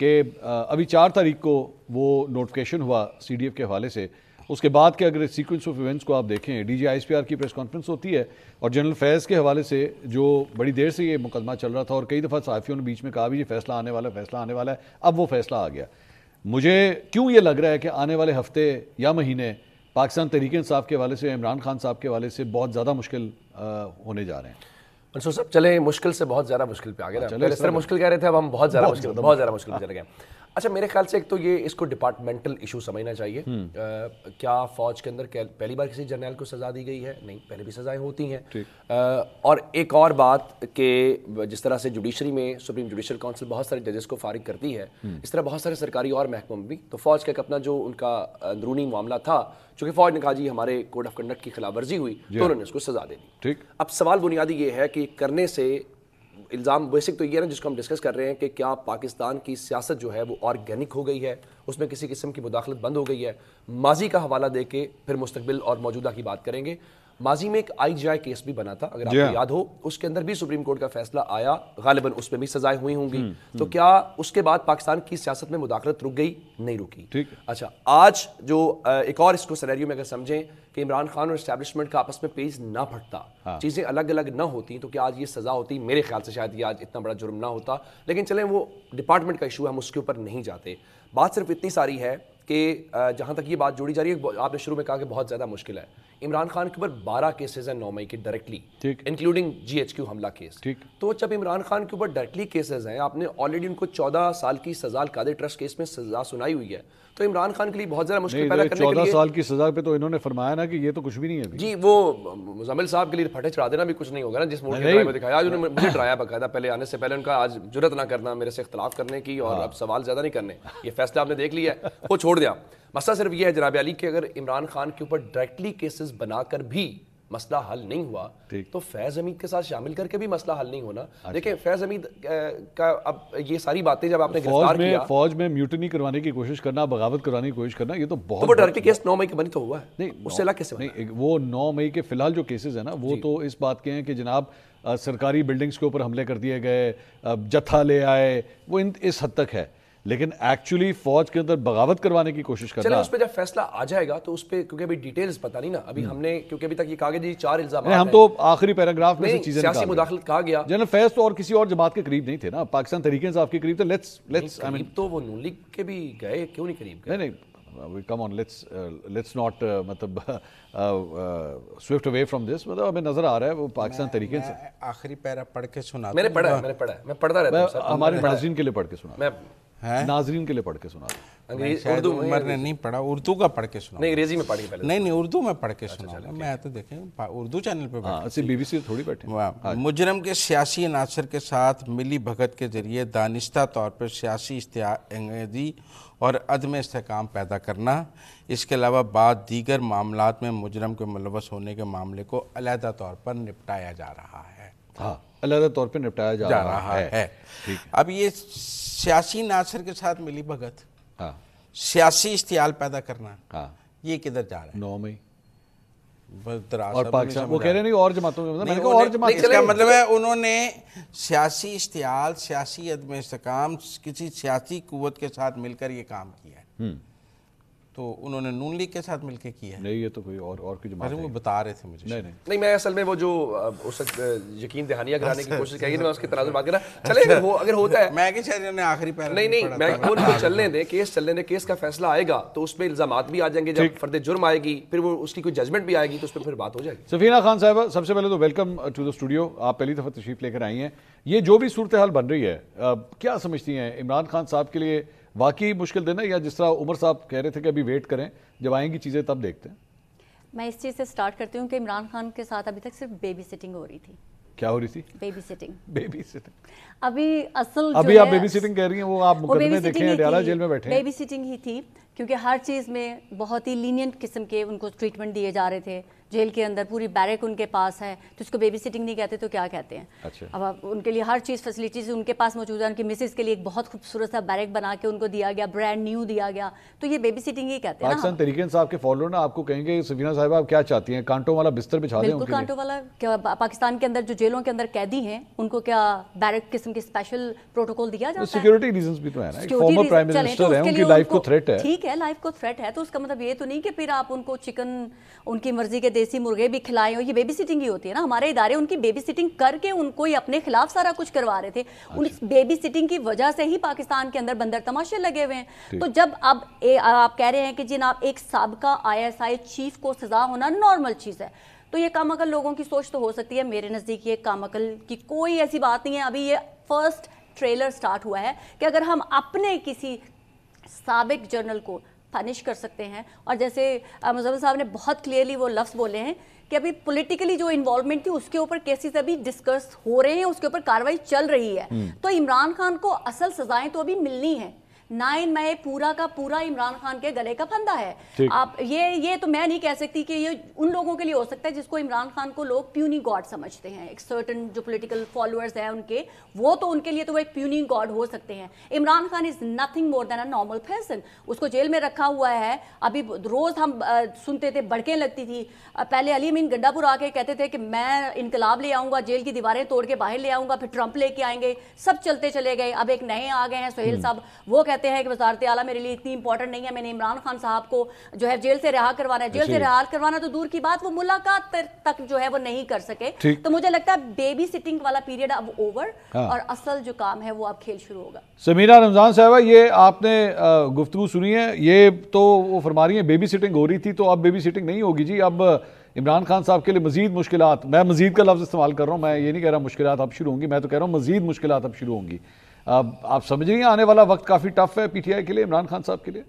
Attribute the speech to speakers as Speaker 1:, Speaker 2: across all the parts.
Speaker 1: کہ ابھی 4 تاریخ کو وہ نوٹیفیکیشن ہوا سی ڈی ایف کے حوالے سے. اس کے بعد کے اگر سیکوینس آف ایونٹس کو آپ دیکھیں, D G I S P R کی پریس کانفرنس ہوتی ہے اور جنرل فیض کے حوالے سے جو بڑی دیر سے یہ مقدمہ چل رہا تھا اور کئی دفعہ صحافیوں نے بیچ میں کہا بھی یہ فیصلہ آنے والا ہے, فیصلہ آنے والا ہے, اب وہ فیصلہ آ گیا. مجھے کیوں یہ لگ رہا ہے کہ آنے والے ہفتے یا مہینے پاکستان تحریک انصاف کے حوالے سے, عمران خان صاحب کے حوالے سے بہت زیادہ مشکل ہونے جا رہے ہیں.
Speaker 2: منصور صاحب چلیں مشکل سے بہت زیادہ مشکل پہ آ گئے نا, پہلے اس طرح مشکل کہہ رہے تھے, اب ہم بہت زیادہ مشکل پہ چلے گئے. اچھا میرے خیال سے ایک تو یہ اس کو ڈپارٹمنٹل ایشو سمجھنا چاہیے. کیا فوج کے اندر پہلی بار کسی جرنیل کو سزا دی گئی ہے؟ نہیں, پہلے بھی سزائیں ہوتی ہیں. اور ایک اور بات کہ جس طرح سے جوڈیشری میں سپریم جوڈیشل کونسل بہت سارے ججز کو فارغ کرتی ہے, اس طرح بہت سارے سرکاری اور محکموں میں بھی, تو فوج کا ایک اپنا جو ان کا اندرونی معاملہ تھا, چونکہ فوج نے کہا جی ہمارے کوڈ آف کنڈکٹ کی خلاف ورزی ہوئی تو انہوں نے اس کو سزا دے دی. اب سوال بنیادی یہ ہے کہ کرنے سے الزام بیسک تو یہ ہے نا جس کو ہم ڈسکس کر رہے ہیں کہ کیا پاکستان کی سیاست جو ہے وہ آرگینک ہو گئی ہے, اس میں کسی قسم کی مداخلت بند ہو گئی ہے. ماضی کا حوالہ دے کے پھر مستقبل اور موجودہ کی بات کریں گے. ماضی میں ایک آئی جی آئی کیس بھی بنا تھا, اگر آپ کو یاد ہو, اس کے اندر بھی سپریم کورٹ کا فیصلہ آیا, غالباً اس میں بھی سزائیں ہوئی ہوں گی. تو کیا اس کے بعد پاکستان کی سیاست میں مداخلت رک گئی؟ نہیں رکی. اچھا آج جو ایک اور اس کو سینیریو میں اگر سمجھیں کہ عمران خان اور اسٹیبلشمنٹ کا آپس میں پیج نہ پھٹتا, چیزیں الگ الگ نہ ہوتی, تو کیا آج یہ سزا ہوتی؟ میرے خیال سے شاید یہ آج اتنا بڑا جرم نہ ہوتا. لیکن چلیں وہ ڈپارٹمنٹ کا ایشو ہے, ہم اس کے اوپر نہیں جاتے. بات صرف اتنی ساری ہے کہ جہاں تک یہ بات جوڑی جا رہی ہے, آپ نے شروع میں کہا کہ بہت زیادہ مشکل ہے. عمران خان کے اوپر 12 کیسز ہیں 9 مئی کے directly, including G H Q حملہ کیس. تو جب عمران خان کے اوپر ڈائریکٹلی کیسز ہیں, آپ نے آلریڈی ان کو 14 سال کی سزا القادر ٹرسٹ کیس میں سزا سنائی ہوئی ہے, تو عمران خان کے لیے بہت زیادہ مشکل پیدا کرنے کے لیے
Speaker 1: 14 سال کی سزا پہ تو انہوں نے فرمایا نا کہ یہ تو کچھ بھی نہیں ہے
Speaker 2: جی. وہ مزمل صاحب کے لیے پھٹے چڑھا دینا بھی کچھ نہیں ہوگا نا, جس موڈ میں دکھایا آج انہوں نے مجھے ڈرایا باقاعدہ, پہلے آنے سے پہلے ان کا آج جرت نہ کرنا میرے سے اختلاف کرنے کی, اور اب سوال زیادہ نہیں کرنے, یہ فیصلہ آپ نے دیکھ لیا ہے, وہ چھوڑ دیا. مسئلہ صرف یہ ہے جناب علی کہ اگر عمران خان کے اوپر ڈائریکٹلی کیسز بنا کر بھی مسئلہ حل نہیں ہوا, تو فیض حمید کے ساتھ شامل کر کے بھی مسئلہ حل نہیں ہونا. دیکھیں فیض حمید کا اب یہ ساری باتیں جب آپ نے گرفتار کیا,
Speaker 1: فوج میں میوٹنی کروانے کی کوشش کرنا, بغاوت کروانے کی کوشش کرنا, یہ تو بہت
Speaker 2: وہ ڈائریکٹلی کیس 9 مئی کے بنی تو ہوا ہے. نہیں اس سے الگ کیسے
Speaker 1: نہیں, وہ 9 مئی کے فی الحال جو کیسز ہیں نا, وہ تو اس بات کے ہیں کہ جناب سرکاری بلڈنگز کے اوپر حملے کر دیے گئے, جتھا لے آئے, وہ اس حد تک ہے. لیکن ایکچولی فوج کے اندر بغاوت کروانے کی کوشش کرنا,
Speaker 2: چلیں اس پہ جب فیصلہ آ جائے گا تو اس پہ, کیونکہ ابھی ڈیٹیلز پتہ نہیں نا, ابھی ہم نے کیونکہ ابھی تک یہ کہا گیا جی 4 الزامات ہیں,
Speaker 1: ہم تو آخری پیراگراف میں سے چیزیں
Speaker 2: سیاسی مداخلت کہا گیا.
Speaker 1: جنرل فیض تو اور کسی اور جماعت کے قریب نہیں تھے نا, پاکستان تحریک انصاف کے قریب تھے.
Speaker 2: قریب تو وہ نون لیگ کے بھی گئے, کیوں نہیں قریب گئے؟
Speaker 1: نہیں, کم آن, لیٹس ناٹ مطلب سوئفٹ اوے فرام دس. مطلب ہمیں نظر آ رہا ہے وہ پاکستان تحریک انصاف.
Speaker 3: آخری پیرا پڑھ کے سنا,
Speaker 2: میں نے پڑھا ہے, میں پڑھتا رہتا ہوں,
Speaker 1: ہمارے ناظرین کے لیے پڑھ کے سنا, ناظرین کے لیے پڑھ کے سنا.
Speaker 3: اردو عمر نے نہیں پڑھا, اردو کا پڑھ کے سنا.
Speaker 2: نہیں انگریزی میں پڑھ کے پہلے.
Speaker 3: نہیں اردو میں پڑھ کے سنا. میں تو دیکھیں اردو چینل پہ
Speaker 1: بیٹھے, بی بی سی تھوڑی بیٹھے.
Speaker 3: مجرم کے سیاسی عناصر کے ساتھ ملی بھگت کے ذریعے دانستہ طور پر سیاسی انگیزی اور عدم استحکام پیدا کرنا, اس کے علاوہ بعض دیگر معاملات میں مجرم کے ملوث ہونے کے معاملے کو علیحدہ طور پر نپٹایا جا رہا ہے.
Speaker 1: ہاں, علیحدہ طور پر نپٹایا جا رہا ہے.
Speaker 3: اب یہ سیاسی عناصر کے ساتھ ملی بھگت, سیاسی اشتعال پیدا کرنا, یہ کدھر جا رہا ہے؟
Speaker 1: 9 مئی اور پاکستان, وہ کہہ رہے نہیں اور جماعتوں میں,
Speaker 3: اس کا مطلب ہے انہوں نے سیاسی اشتعال, سیاسی عدم استحکام, کسی سیاسی قوت کے ساتھ مل کر یہ کام کیا ہے. تو انہوں نے نون لیگ کے ساتھ مل کے کیا ہے.
Speaker 1: نہیں, یہ تو کوئی اور کی جماعت ہے.
Speaker 3: وہ بتا رہے تھے مجھے.
Speaker 2: نہیں, میں اصل میں وہ جو اس یقین دہانیہ کرانے کی کوشش کی, میں اس کے تناظر بات کر رہا. چلیں وہ اگر ہوتا ہے,
Speaker 3: میں کہ شاید نے آخری پیر,
Speaker 2: نہیں میں ان کو چلنے دیں, کیس چلنے دیں, کیس کا فیصلہ آئے گا تو اس پہ الزامات بھی آ جائیں گے, جب فرد جرم آئے گی پھر وہ اس کی کوئی ججمنٹ بھی آئے گی تو اس پہ پھر بات ہو جائے گی.
Speaker 1: سفینہ خان صاحبہ, سب سے پہلے تو ویلکم ٹو دا اسٹوڈیو, آپ پہلی دفعہ تشریف لے کر آئی ہیں. یہ جو بھی صورتحال بن رہی ہے, کیا سمجھتی ہیں عمران خان صاحب کے لیے واقعی مشکل دن ہے, یا جس طرح عمر صاحب کہہ رہے تھے کہ ابھی ویٹ کریں, جب آئیں گی چیزیں تب دیکھتے ہیں؟
Speaker 4: میں اس چیز سے سٹارٹ کرتی ہوں کہ عمران خان کے ساتھ ابھی تک صرف بیبی سٹنگ ہو رہی تھی.
Speaker 1: کیا ہو رہی تھی؟
Speaker 4: Baby sitting.
Speaker 1: بیبی سٹنگ
Speaker 4: ابھی اصل
Speaker 1: ابھی آپ بیبی سٹنگ کہہ رہی ہیں, وہ آپ مقدمے دیکھیں اڈیالہ جیل میں بیٹھے ہیں.
Speaker 4: بیبی سٹنگ ہی تھی کیونکہ ہر چیز میں بہت ہی لینینٹ قسم کے ان کو ٹریٹمنٹ دیے جا رہے تھے. جیل کے اندر پوری بیرک ان کے پاس ہے, تو اس کو بیبی سٹنگ نہیں کہتے تو کیا کہتے ہیں؟
Speaker 1: اچھا.
Speaker 4: اب ان کے لیے ہر چیز فیسلٹیز ان کے پاس موجود ہے. ان کی مسز کے لیے ایک بہت خوبصورت سا بیرک بنا کے ان کو دیا گیا, برانڈ نیو دیا گیا, تو یہ بیبی سٹنگ ہی کہتے ہیں.
Speaker 1: پاکستان تحریک انصاف کے فالوور نا آپ کو کہیں گے سفینہ صاحبہ آپ کیا چاہتی ہیں, کانٹوں والا بستر بچھا دیں؟
Speaker 4: بالکل کانٹوں والا. کیا پاکستان کے اندر جو جیلوں کے اندر قیدی ہیں ان کو کیا بیرک قسم کے اسپیشل پروٹوکول دیا جاتا ہے؟
Speaker 1: سیکیورٹی ریزنز بھی تو ہے نا, ایک فارمر پرائم منسٹر ہے, ان کی لائف کو تھریٹ ہے.
Speaker 4: ٹھیک ہے, لائف کو تھریٹ ہے, تو اس کا مطلب یہ تو نہیں کہ پھر آپ ان کو چکن ان کی مرضی کے دیسی مرغے بھی کھلائیں. یہ بیبی سٹنگ ہی ہوتی ہے نا. ہمارے ادارے ان کی بیبی سٹنگ کر کے ان کو اپنے خلاف سارا کچھ کروا رہے تھے. ان بیبی سٹنگ کی وجہ سے ہی پاکستان کے اندر بندر تماشے لگے ہوئے ہیں. تو جب اب آپ کہہ رہے ہیں کہ جناب ایک سابقہ ISI چیف کو سزا ہونا نارمل چیز ہے, تو یہ کم عقل لوگوں کی سوچ تو ہو سکتی ہے. میرے نزدیک یہ کم عقل کی کوئی ایسی بات نہیں ہے. ابھی یہ فرسٹ ٹریلر سٹارٹ ہوا ہے کہ اگر ہم اپنے کسی سابق جرنل کو پنش کر سکتے ہیں, اور جیسے مزمل صاحب نے بہت کلیئرلی وہ لفظ بولے ہیں کہ ابھی پولیٹیکلی جو انوالومنٹ تھی اس کے اوپر کیسز ابھی ڈسکس ہو رہے ہیں, اس کے اوپر کاروائی چل رہی ہے, تو عمران خان کو اصل سزائیں تو ابھی ملنی ہیں. 9 مئی پورا کا پورا عمران خان کے گلے کا پھندا ہے. آپ یہ تو میں نہیں کہہ سکتی کہ یہ ان لوگوں کے لیے ہو سکتا ہے جس کو عمران خان کو لوگ پیونی گاڈ سمجھتے ہیں. ایک سرٹن جو پولیٹیکل فالوورز ہیں ان کے, وہ تو ان کے لیے تو وہ ایک پیونی گاڈ ہو سکتے ہیں. Imran Khan is nothing more than a normal person. اس کو جیل میں رکھا ہوا ہے. ابھی روز ہم سنتے تھے, بڑکیں لگتی تھی. پہلے علی امین گنڈا پور آ کے کہتے تھے کہ میں انقلاب لے آؤں گا, جیل کی دیواریں توڑ کے باہر لے آؤں گا, پھر ٹرمپ لے کے آئیں گے. سب چلتے چلے گئے. اب ایک نئے آ گئے ہیں سہیل صاحب, وہ کہتے ہیں کہ وزارت اعلیٰ میرے لیے اتنی امپورٹنٹ نہیں ہے, میں نے عمران خان صاحب کو جو ہے جیل سے رہا کروانا ہے. جیل سے رہا کروانا تو دور کی بات, وہ ملاقات تک جو ہے وہ نہیں کر سکے. تو مجھے لگتا ہے بیبی سٹنگ والا پیریڈ اب اوور, اور اصل جو کام ہے وہ اب کھیل شروع ہوگا.
Speaker 1: سمیرہ رمضان صاحبہ, یہ آپ نے گفتگو سنی ہے, یہ تو وہ فرما رہی ہیں بیبی سٹنگ ہو رہی تھی, تو اب بیبی سٹنگ نہیں ہوگی جی. اب عمران خان صاحب کے لیے مزید مشکلات, میں مزید کا لفظ استعمال کر رہا ہوں, میں یہ نہیں کہہ رہا مشکلات اب شروع ہوں گی, میں تو کہہ رہا ہوں مزید مشکلات اب شروع ہوں گی. اب آپ سمجھ رہی ہیں آنے والا وقت کافی ٹف ہے PTI کے لیے, عمران خان صاحب کے لیے؟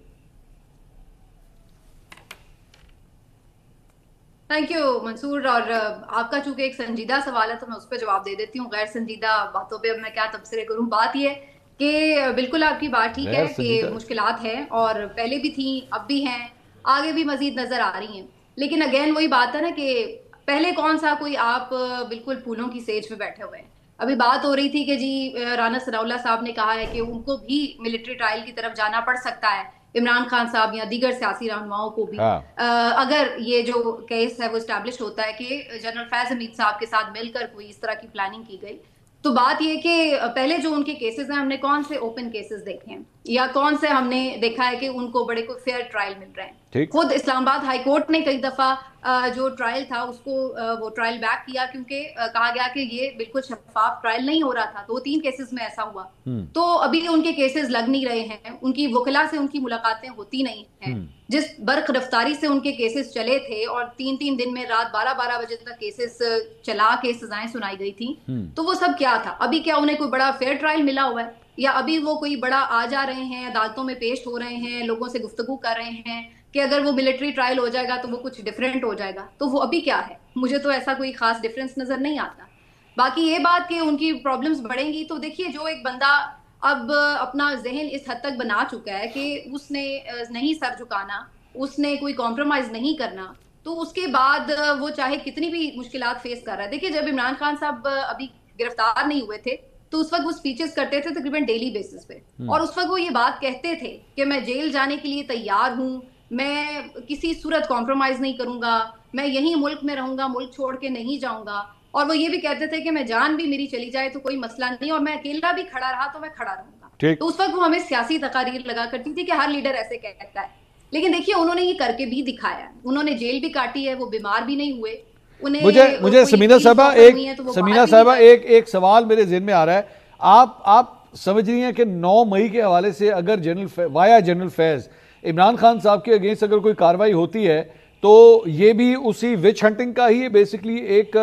Speaker 5: تھینک یو منصور. اور آپ کا چونکہ ایک سنجیدہ سوال ہے تو میں اس پہ جواب دے دیتی ہوں. غیر سنجیدہ باتوں پہ اب میں کیا تبصرے کروں. بات یہ ہے کہ بالکل آپ کی بات ٹھیک ہے کہ مشکلات ہیں, اور پہلے بھی تھیں, اب بھی ہیں, آگے بھی مزید نظر آ رہی ہیں. لیکن اگین وہی بات ہے نا کہ پہلے کون سا کوئی آپ بالکل پھولوں کی سیج پہ بیٹھے ہوئے ہیں. ابھی بات ہو رہی تھی کہ جی رانا ثناء اللہ صاحب نے کہا ہے کہ ان کو بھی ملٹری ٹرائل کی طرف جانا پڑ سکتا ہے, عمران خان صاحب یا دیگر سیاسی رہنماؤں کو بھی, اگر یہ جو کیس ہے وہ اسٹیبلش ہوتا ہے کہ جنرل فیض حمید صاحب کے ساتھ مل کر کوئی اس طرح کی پلاننگ کی گئی. تو بات یہ کہ پہلے جو ان کے کیسز ہیں, ہم نے کون سے اوپن کیسز دیکھے ہیں, یا کون سے ہم نے دیکھا ہے کہ ان کو بڑے کوئی فیئر ٹرائل مل رہے ہیں. خود اسلام آباد ہائی کورٹ نے کئی دفعہ جو ٹرائل تھا اس کو وہ ٹرائل بیک کیا, کیونکہ کہا گیا کہ یہ بالکل شفاف ٹرائل نہیں ہو رہا تھا. 2-3 کیسز میں ایسا ہوا. تو ابھی ان کے کیسز لگ نہیں رہے ہیں, ان کی وکلا سے ان کی ملاقاتیں ہوتی نہیں ہیں. جس برق رفتاری سے ان کے کیسز چلے تھے, اور 3 دن میں رات 12 بجے تک کیسز چلا کے سزائیں سنائی گئی تھیں, تو وہ سب کیا تھا؟ ابھی کیا انہیں کوئی بڑا فیئر ٹرائل ملا ہوا ہے, یا ابھی وہ کوئی بڑا آ جا رہے ہیں, عدالتوں میں پیش ہو رہے ہیں, لوگوں سے گفتگو کر رہے ہیں کہ اگر وہ ملٹری ٹرائل ہو جائے گا تو وہ کچھ ڈیفرنٹ ہو جائے گا؟ تو وہ ابھی کیا ہے؟ مجھے تو ایسا کوئی خاص ڈیفرنس نظر نہیں آتا. باقی یہ بات کہ ان کی پرابلمز بڑھیں گی, تو دیکھیے جو ایک بندہ اب اپنا ذہن اس حد تک بنا چکا ہے کہ اس نے نہیں سر جھکانا, اس نے کوئی کمپرومائز نہیں کرنا, تو اس کے بعد وہ چاہے کتنی بھی مشکلات فیس کر رہا ہے. دیکھیے جب عمران خان صاحب ابھی گرفتار نہیں ہوئے تھے تو اس وقت وہ سپیچز کرتے تھے تقریباً ڈیلی بیسس پہ, اور اس وقت وہ یہ بات کہتے تھے کہ میں جیل جانے کے لیے تیار ہوں, میں کسی صورت کمپرومائز نہیں کروں گا, میں یہیں ملک میں رہوں گا, ملک چھوڑ کے نہیں جاؤں گا. اور وہ یہ بھی کہتے تھے کہ میں جان بھی میری چلی جائے تو کوئی مسئلہ نہیں, اور میں اکیلا بھی کھڑا رہا تو میں کھڑا رہوں گا. تو اس وقت وہ ہمیں سیاسی تقاریر لگا کرتی تھی کہ ہر لیڈر ایسے کہتا ہے. لیکن دیکھیے انہوں نے یہ کر کے بھی دکھایا, انہوں نے جیل بھی کاٹی ہے, وہ بیمار بھی نہیں ہوئے.
Speaker 1: مجھے سمینہ صاحبہ ایک سوال میرے ذہن میں آ رہا ہے. آپ سمجھ رہی ہیں کہ 9 مئی کے حوالے سے اگر جنرل فیض عمران خان صاحب کے اگینسٹ اگر کوئی کاروائی ہوتی ہے تو یہ بھی اسی وچ ہنٹنگ کا ہی بیسکلی ایک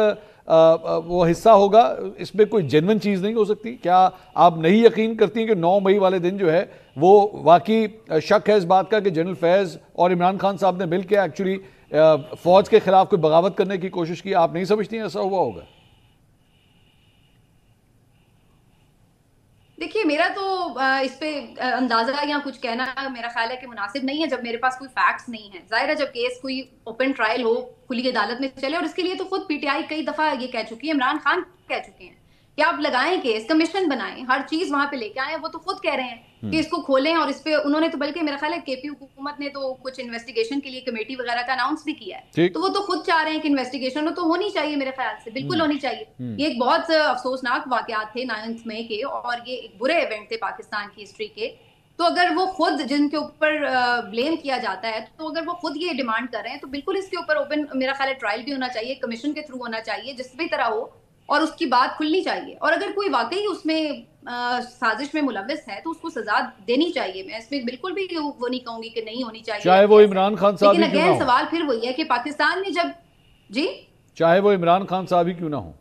Speaker 1: وہ حصہ ہوگا, اس میں کوئی جینوئن چیز نہیں ہو سکتی؟ کیا آپ نہیں یقین کرتی ہیں کہ 9 مئی والے دن جو ہے وہ واقعی شک ہے اس بات کا کہ جنرل فیض اور عمران خان صاحب نے مل کے ایکچولی فوج کے خلاف کوئی بغاوت کرنے کی کوشش کی؟ آپ نہیں سمجھتی ہیں ایسا ہوا ہوگا؟
Speaker 5: دیکھیے میرا تو اس پہ اندازہ یا کچھ کہنا میرا خیال ہے کہ مناسب نہیں ہے جب میرے پاس کوئی فیکٹس نہیں ہے. ظاہر ہے جب کیس کوئی اوپن ٹرائل ہو, کھلی عدالت میں چلے, اور اس کے لیے تو خود پی ٹی آئی کئی دفعہ یہ کہہ چکی ہے, عمران خان کہہ چکے ہیں کہ آپ لگائیں کیس, کمیشن بنائیں, ہر چیز وہاں پہ لے کے آئیں. وہ تو خود کہہ رہے ہیں کہ اس کو کھولیں, اور اس پہ انہوں نے تو بلکہ میرا خیال ہے کے پی حکومت نے تو کچھ انویسٹیگیشن کے لیے کمیٹی وغیرہ کا اناؤنس بھی کیا ہے, تو وہ تو خود چاہ رہے ہیں کہ انویسٹیگیشن تو ہونی چاہیے, میرے خیال سے بالکل ہونی چاہیے. یہ ایک بہت افسوسناک واقعات تھے 9 مئی کے, اور یہ ایک برے ایونٹ تھے پاکستان کی ہسٹری کے. تو اگر وہ خود جن کے اوپر بلیم کیا جاتا ہے, تو اگر وہ خود یہ ڈیمانڈ کر رہے ہیں تو بالکل اس کے اوپر اوپن میرا خیال ہے ٹرائل بھی ہونا چاہیے, کمیشن کے تھرو ہونا چاہیے, جس بھی طرح ہو, اور اس کی بات کھلنی چاہیے. اور اگر کوئی واقعی اس میں سازش میں ملوث ہے تو اس کو سزا دینی چاہیے. میں اس میں بالکل بھی وہ نہیں کہوں گی کہ نہیں ہونی چاہیے,
Speaker 1: چاہے وہ عمران خان صاحب
Speaker 5: لیکن اگین سوال پھر وہی ہے کہ پاکستان نے جب جی
Speaker 1: چاہے وہ عمران خان صاحب ہی کیوں نہ ہو.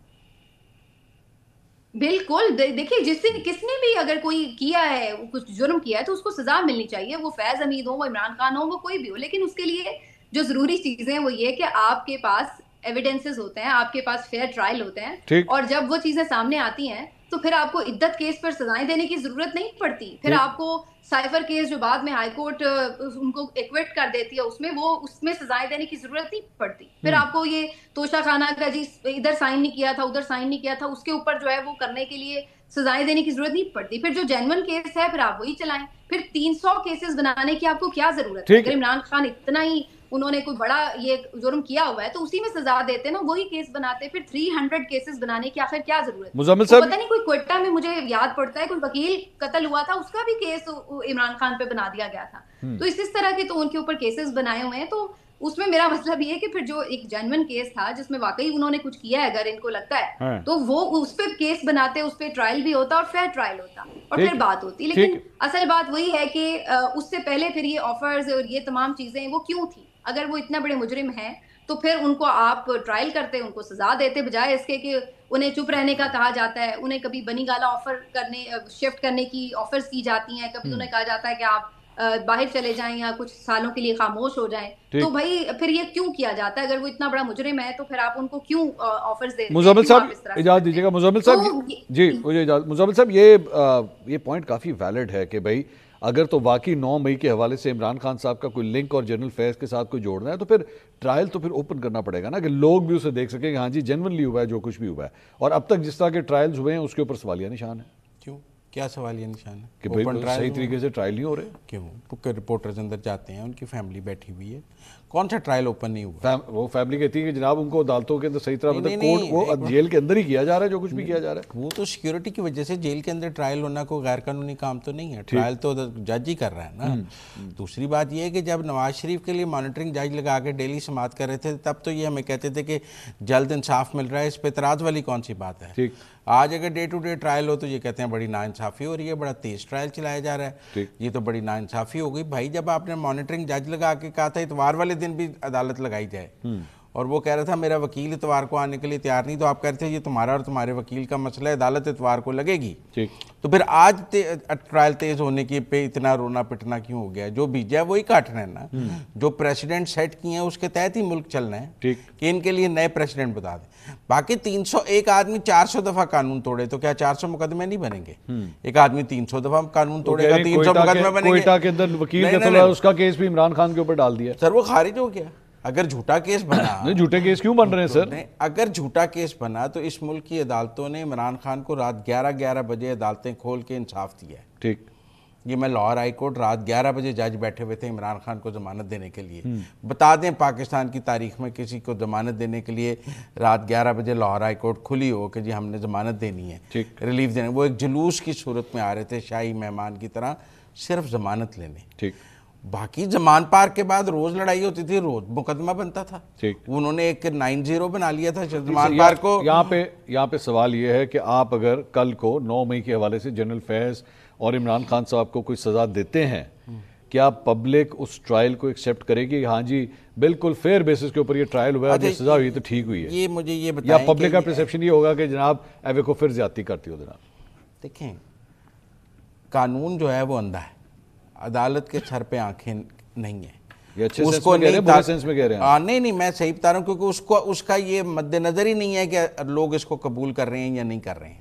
Speaker 5: بالکل دیکھیے کس نے بھی اگر کوئی کیا ہے, کچھ جرم کیا ہے, تو اس کو سزا ملنی چاہیے. وہ فیض حمید ہو, وہ عمران خان ہو, وہ کوئی بھی ہو, لیکن اس کے لیے جو ضروری چیزیں وہ یہ کہ آپ کے پاس ایویڈنسز ہوتے ہیں, آپ کے پاس فیئر ٹرائل ہوتے ہیں, اور جب وہ چیزیں سامنے آتی ہیں تو پھر آپ کو عدت کیس پر سزائیں دینے کی ضرورت نہیں پڑتی. پھر آپ کو سائفر کیس جو بعد میں ہائی کورٹ ان کو ایکویٹ کر دیتی ہے, اس میں سزائیں دینے کی ضرورت نہیں پڑتی. پھر آپ کو یہ توشہ خانہ کا جی ادھر سائن نہیں کیا تھا, ادھر سائن نہیں کیا تھا, اس کے اوپر جو ہے وہ کرنے کے لیے سزائیں دینے کی ضرورت نہیں پڑتی. پھر جو جینون کیس ہے پھر آپ وہی چلائیں. پھر 300 کیسز بنانے کی آپ کو کیا ضرورت ہے؟ اگر عمران خان اتنا ہی انہوں نے کوئی بڑا یہ جرم کیا ہوا ہے تو اسی میں سزا دیتے نا, وہی کیس بناتے. پھر 300 کیسز بنانے کی آخر کیا ضرورت ہے؟
Speaker 1: مزمل صاحب
Speaker 5: پتہ نہیں, کوئی کوئٹہ میں مجھے یاد پڑتا ہے کوئی وکیل قتل ہوا تھا, اس کا بھی کیس عمران خان پہ بنا دیا گیا تھا. تو اس طرح کے تو ان کے اوپر کیسز بنائے ہوئے ہیں. تو اس میں میرا مطلب یہ ہے کہ پھر جو ایک جینون کیس تھا جس میں واقعی انہوں نے کچھ کیا ہے اگر ان کو لگتا ہے, تو وہ اس پہ کیس بناتے, اس پہ ٹرائل بھی ہوتا اور فیئر ٹرائل ہوتا, اور پھر بات ہوتی. لیکن اصل بات وہی ہے کہ اس سے پہلے پھر یہ آفرز اور یہ تمام چیزیں وہ کیوں تھی؟ اگر وہ اتنا بڑے مجرم ہیں تو پھر ان کو آپ ٹرائل کرتے, ان کو سزا دیتے, بجائے اس کے کہ انہیں چپ رہنے کا کہا جاتا ہے. انہیں کبھی بنی گالا آفر کرنے, شفٹ کرنے کی آفرز کی جاتی ہیں, کبھی انہیں کہا جاتا ہے کہ آپ باہر چلے جائیں یا کچھ سالوں کے لیے خاموش ہو جائیں. تو بھائی پھر یہ کیوں کیا جاتا ہے؟ اگر وہ اتنا بڑا مجرم ہے تو پھر آپ ان کو کیوں آفرز دے؟
Speaker 1: مزمل صاحب اجازت دیجیے گا. مزمل صاحب جی مجھے اجازت. مزمل صاحب یہ پوائنٹ کافی ویلڈ ہے کہ بھائی اگر تو واقعی 9 مئی کے حوالے سے عمران خان صاحب کا کوئی لنک اور جنرل فیض کے ساتھ کوئی جوڑنا ہے تو پھر ٹرائل تو پھر اوپن کرنا پڑے گا نا, کہ لوگ بھی اسے دیکھ سکیں کہ ہاں جی جینونلی ہوا ہے جو کچھ بھی ہوا ہے. اور اب تک جس طرح کے ٹرائلز ہوئے ہیں اس کے اوپر سوالیہ نشان ہے.
Speaker 3: کیوں, کیا سوالیہ نشان ہے
Speaker 1: کہ بھائی صحیح طریقے سے ٹرائل نہیں ہو رہے؟
Speaker 3: کیوں, رپورٹرز اندر جاتے ہیں, ان کی فیملی بیٹھی ہوئی ہے, کون سا ٹرائل اوپن نہیں ہوا؟
Speaker 1: وہ فیملی کہتی ہے کہ جناب ان کو عدالتوں کے اندر صحیح طرح کورٹ وہ جیل کے اندر ہی کیا جا رہا ہے جو کچھ بھی کیا جا رہا ہے.
Speaker 3: وہ تو سیکیورٹی کی وجہ سے جیل کے اندر ٹرائل ہونا کوئی غیر قانونی کام تو نہیں ہے, ٹرائل تو جج ہی کر رہا ہے نا. دوسری بات یہ ہے کہ جب نواز شریف کے لیے مانیٹرنگ جج لگا کے ڈیلی سماعت کر رہے تھے تب تو یہ ہمیں کہتے تھے کہ جلد انصاف مل رہا ہے, اس پہ اعتراض والی کون سی بات ہے؟ آج اگر ڈے ٹو ڈے ٹرائل ہو تو یہ کہتے ہیں بڑی ناانصافی ہو رہی ہے, بڑا تیز ٹرائل چلایا جا رہا ہے, یہ تو بڑی ناانصافی ہو گئی. بھائی جب آپ نے مانیٹرنگ جج لگا کے کہا تھا اتوار والے دن بھی عدالت لگائی جائے, اور وہ کہہ رہا تھا میرا وکیل اتوار کو آنے کے لیے تیار نہیں, تو آپ کہہ رہے تھے یہ تمہارا اور تمہارے وکیل کا مسئلہ ہے, عدالت اتوار کو لگے گی. تو پھر آج ٹرائل تیز ہونے کے پہ اتنا رونا پٹنا کیوں ہو گیا؟ جو بھیجا ہے وہی کاٹنا ہے نا, جو پریسیڈنٹ سیٹ کیے ہیں اس کے تحت ہی ملک چلنا ہے, کہ ان کے لیے نئے پریسیڈنٹ بتا دیں. باقی 301 آدمی 400 دفعہ قانون توڑے تو کیا 400 مقدمے نہیں بنیں گے؟ ایک آدمی 300 دفعہ قانون توڑے گا 300 مقدمے بنیں گے.
Speaker 1: کوئٹہ کے اندر وکیل قتل ہے, اس کا کیس بھی عمران خان کے اوپر ڈال دیا
Speaker 3: سر, وہ خارج ہو گیا. اگر جھوٹا کیس بنا,
Speaker 1: جھوٹے کیس کیوں بن رہے ہیں سر؟
Speaker 3: اگر جھوٹا کیس بنا تو اس ملک کی عدالتوں نے عمران خان کو رات 11 بجے عدالتیں کھول کے انصاف دیا ہے.
Speaker 1: ٹھیک,
Speaker 3: یہ میں لاہور ہائی کورٹ رات 11 بجے جج بیٹھے ہوئے تھے عمران خان کو ضمانت دینے کے لیے. بتا دیں پاکستان کی تاریخ میں کسی کو ضمانت دینے کے لیے رات 11 بجے لاہور ہائی کورٹ کھلی ہو کہ جی ہم نے ضمانت دینی ہے, ریلیف دینے. وہ ایک جلوس کی صورت میں آ رہے تھے شاہی مہمان کی طرح صرف ضمانت لینے.
Speaker 1: ٹھیک,
Speaker 3: باقی زمان پارک کے بعد روز لڑائی ہوتی تھی, روز مقدمہ بنتا تھا. انہوں نے ایک 9-0 بنا لیا تھا زمان پارک کو.
Speaker 1: یہاں پہ سوال یہ ہے کہ آپ اگر کل کو 9 مئی کے حوالے سے جنرل فیض اور عمران خان صاحب کو کوئی سزا دیتے ہیں, کیا پبلک اس ٹرائل کو ایکسیپٹ کرے گی؟ ہاں جی بالکل فیئر بیسس کے اوپر یہ ٹرائل ہوا ہے, یہ سزا ہوئی تو ٹھیک ہوئی ہے.
Speaker 3: یہ مجھے یہ بتائیں,
Speaker 1: یا پبلک کا پرسیپشن یہ ہوگا کہ جناب ایوے کو پھر زیادتی کرتی ہو؟ جناب
Speaker 3: دیکھیں, قانون جو ہے وہ اندھا ہے, عدالت کے سر پہ آنکھیں نہیں ہیں.
Speaker 1: یہ اچھے سینس میں کہہ رہے ہیں, برے سینس میں کہہ رہے ہیں؟
Speaker 3: نہیں میں صحیح بتا رہا ہوں, کیونکہ اس کا یہ مد نظر ہی نہیں ہے کہ لوگ اس کو قبول کر رہے ہیں یا نہیں کر رہے ہیں.